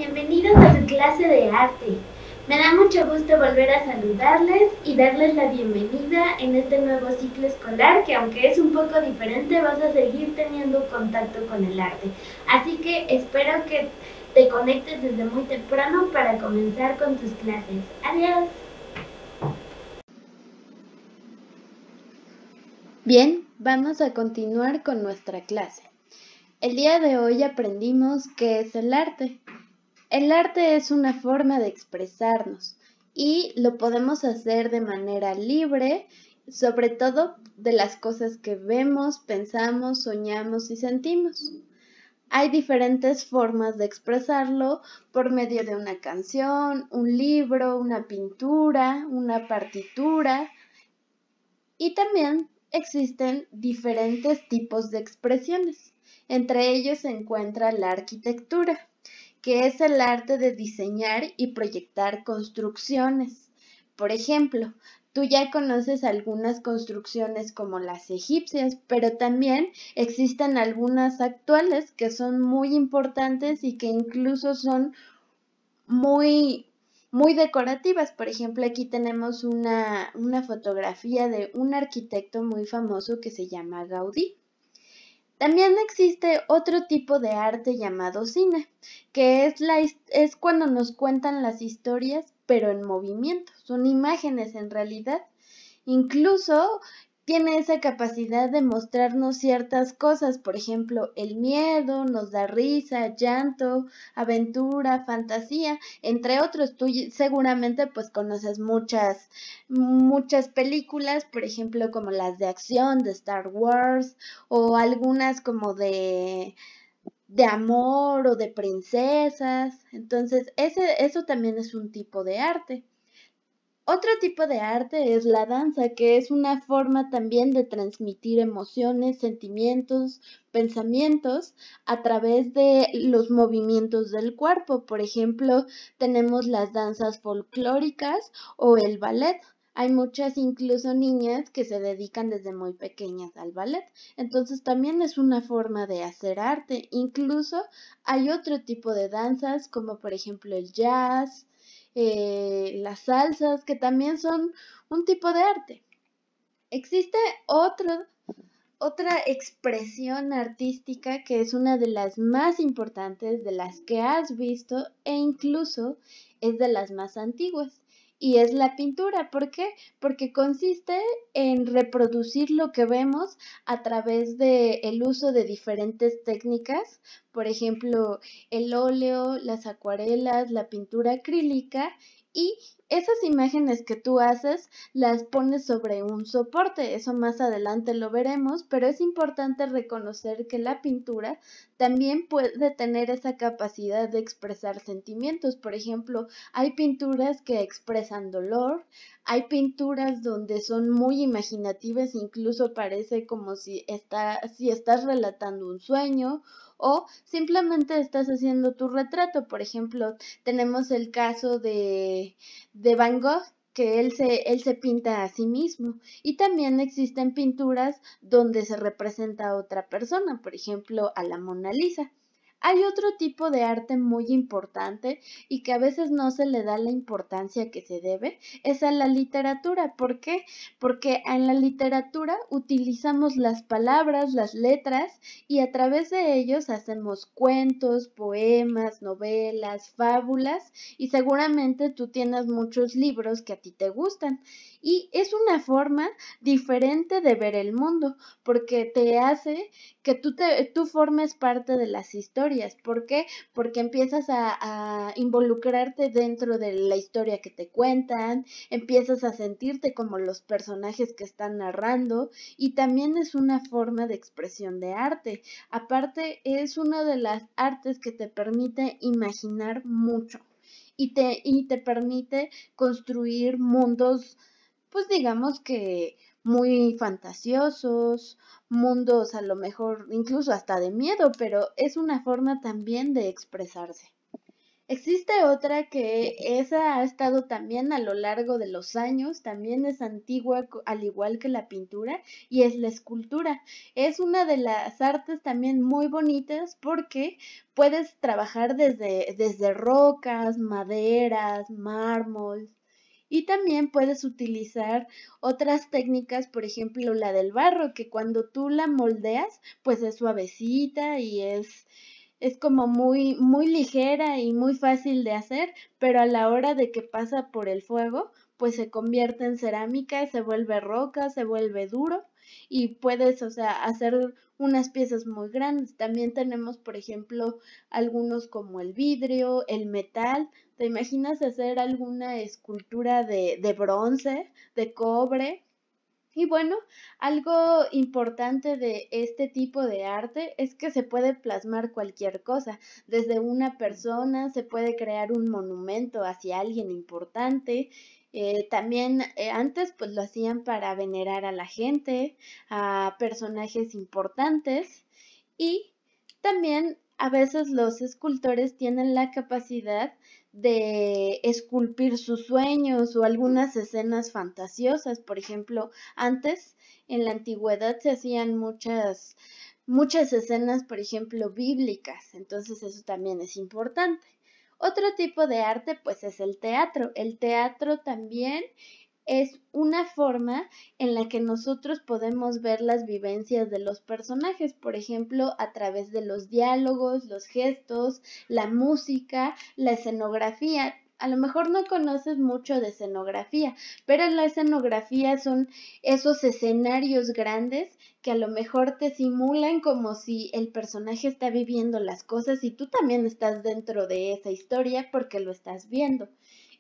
bienvenidos a su clase de arte. Me da mucho gusto volver a saludarles y darles la bienvenida en este nuevo ciclo escolar que, aunque es un poco diferente, vas a seguir teniendo contacto con el arte. Así que espero que te conectes desde muy temprano para comenzar con tus clases. Adiós. Bien, vamos a continuar con nuestra clase. El día de hoy aprendimos qué es el arte. El arte es una forma de expresarnos y lo podemos hacer de manera libre, sobre todo de las cosas que vemos, pensamos, soñamos y sentimos. Hay diferentes formas de expresarlo por medio de una canción, un libro, una pintura, una partitura y también existen diferentes tipos de expresiones. Entre ellos se encuentra la arquitectura, que es el arte de diseñar y proyectar construcciones. Por ejemplo, tú ya conoces algunas construcciones como las egipcias, pero también existen algunas actuales que son muy importantes y que incluso son muy decorativas. Por ejemplo, aquí tenemos una fotografía de un arquitecto muy famoso que se llama Gaudí. También existe otro tipo de arte llamado cine, que es cuando nos cuentan las historias, pero en movimiento. Son imágenes en realidad. Incluso tiene esa capacidad de mostrarnos ciertas cosas, por ejemplo, el miedo, nos da risa, llanto, aventura, fantasía, entre otros. Tú seguramente pues conoces muchas películas, por ejemplo, como las de acción de Star Wars o algunas como de amor o de princesas. Entonces, eso también es un tipo de arte. Otro tipo de arte es la danza, que es una forma también de transmitir emociones, sentimientos, pensamientos a través de los movimientos del cuerpo. Por ejemplo, tenemos las danzas folclóricas o el ballet. Hay muchas incluso niñas que se dedican desde muy pequeñas al ballet. Entonces también es una forma de hacer arte. Incluso hay otro tipo de danzas como por ejemplo el jazz, las salsas, que también son un tipo de arte. Existe otra expresión artística que es una de las más importantes, de las que has visto e incluso es de las más antiguas. Y es la pintura. ¿Por qué? Porque consiste en reproducir lo que vemos a través del uso de diferentes técnicas, por ejemplo, el óleo, las acuarelas, la pintura acrílica, y esas imágenes que tú haces las pones sobre un soporte. Eso más adelante lo veremos, pero es importante reconocer que la pintura también puede tener esa capacidad de expresar sentimientos. Por ejemplo, hay pinturas que expresan dolor, hay pinturas donde son muy imaginativas, incluso parece como si estás relatando un sueño o simplemente estás haciendo tu retrato. Por ejemplo, tenemos el caso de Van Gogh, que él se pinta a sí mismo. Y también existen pinturas donde se representa a otra persona, por ejemplo, a la Mona Lisa. Hay otro tipo de arte muy importante y que a veces no se le da la importancia que se debe, es a la literatura. ¿Por qué? Porque en la literatura utilizamos las palabras, las letras, y a través de ellos hacemos cuentos, poemas, novelas, fábulas, y seguramente tú tienes muchos libros que a ti te gustan. Y es una forma diferente de ver el mundo, porque te hace que tú formes parte de las historias. ¿Por qué? Porque empiezas a involucrarte dentro de la historia que te cuentan, empiezas a sentirte como los personajes que están narrando, y también es una forma de expresión de arte. Aparte, es una de las artes que te permite imaginar mucho y te permite construir mundos, pues digamos que muy fantasiosos, mundos a lo mejor incluso hasta de miedo, pero es una forma también de expresarse. Existe otra que esa ha estado también a lo largo de los años, también es antigua al igual que la pintura, y es la escultura. Es una de las artes también muy bonitas porque puedes trabajar desde rocas, maderas, mármol. Y también puedes utilizar otras técnicas, por ejemplo, la del barro, que cuando tú la moldeas, pues es suavecita y es como muy ligera y muy fácil de hacer, pero a la hora de que pasa por el fuego, pues se convierte en cerámica, se vuelve roca, se vuelve duro y puedes, o sea, hacer unas piezas muy grandes. También tenemos, por ejemplo, algunos como el vidrio, el metal. ¿Te imaginas hacer alguna escultura de bronce, de cobre? Y bueno, algo importante de este tipo de arte es que se puede plasmar cualquier cosa. Desde una persona se puede crear un monumento hacia alguien importante. También antes pues lo hacían para venerar a la gente, a personajes importantes y también a veces los escultores tienen la capacidad de esculpir sus sueños o algunas escenas fantasiosas. Por ejemplo, antes, en la antigüedad, se hacían muchas escenas, por ejemplo, bíblicas. Entonces, eso también es importante. Otro tipo de arte, pues, es el teatro. El teatro también es una forma en la que nosotros podemos ver las vivencias de los personajes, por ejemplo, a través de los diálogos, los gestos, la música, la escenografía. A lo mejor no conoces mucho de escenografía, pero la escenografía son esos escenarios grandes que a lo mejor te simulan como si el personaje está viviendo las cosas y tú también estás dentro de esa historia porque lo estás viendo.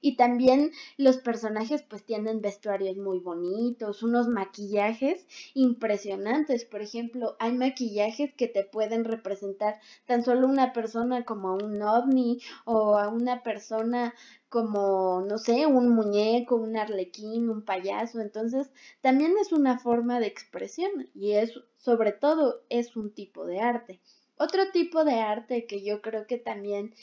Y también los personajes pues tienen vestuarios muy bonitos, unos maquillajes impresionantes. Por ejemplo, hay maquillajes que te pueden representar tan solo una persona como a un ovni o a una persona como, no sé, un muñeco, un arlequín, un payaso. Entonces, también es una forma de expresión y es, sobre todo, es un tipo de arte. Otro tipo de arte que yo creo que también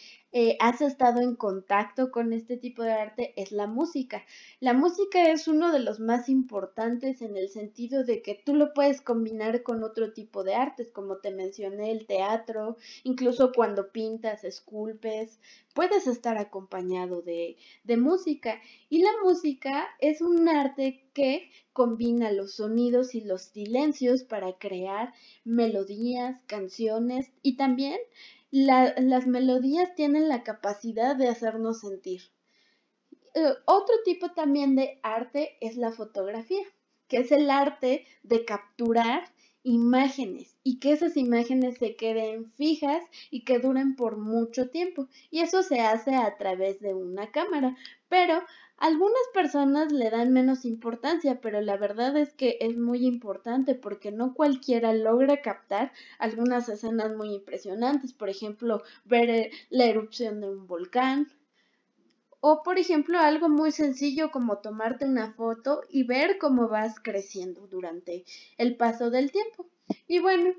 has estado en contacto con este tipo de arte es la música. La música es uno de los más importantes en el sentido de que tú lo puedes combinar con otro tipo de artes, como te mencioné, el teatro, incluso cuando pintas, esculpes, puedes estar acompañado de música. Y la música es un arte que combina los sonidos y los silencios para crear melodías, canciones y también las melodías tienen la capacidad de hacernos sentir. Otro tipo también de arte es la fotografía, que es el arte de capturar imágenes y que esas imágenes se queden fijas y que duren por mucho tiempo. Y eso se hace a través de una cámara, pero algunas personas le dan menos importancia, pero la verdad es que es muy importante porque no cualquiera logra captar algunas escenas muy impresionantes. Por ejemplo, ver la erupción de un volcán o, por ejemplo, algo muy sencillo como tomarte una foto y ver cómo vas creciendo durante el paso del tiempo. Y bueno,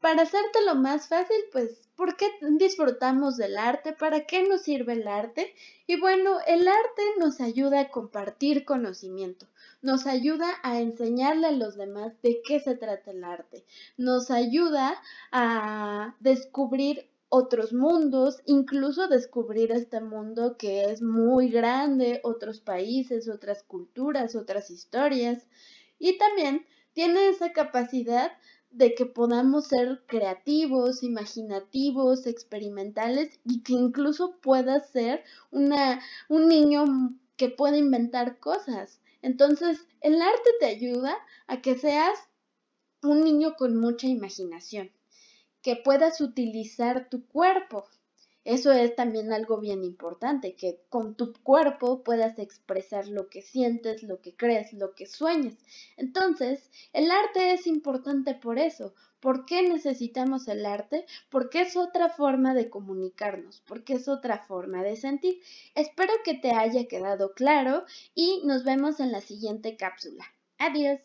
para hacértelo más fácil, pues, ¿por qué disfrutamos del arte? ¿Para qué nos sirve el arte? Y bueno, el arte nos ayuda a compartir conocimiento, nos ayuda a enseñarle a los demás de qué se trata el arte, nos ayuda a descubrir otros mundos, incluso descubrir este mundo que es muy grande, otros países, otras culturas, otras historias, y también tiene esa capacidad de que podamos ser creativos, imaginativos, experimentales y que incluso pueda ser un niño que pueda inventar cosas. Entonces, el arte te ayuda a que seas un niño con mucha imaginación, que puedas utilizar tu cuerpo. Eso es también algo bien importante, que con tu cuerpo puedas expresar lo que sientes, lo que crees, lo que sueñas. Entonces, el arte es importante por eso. ¿Por qué necesitamos el arte? Porque es otra forma de comunicarnos, porque es otra forma de sentir. Espero que te haya quedado claro y nos vemos en la siguiente cápsula. Adiós.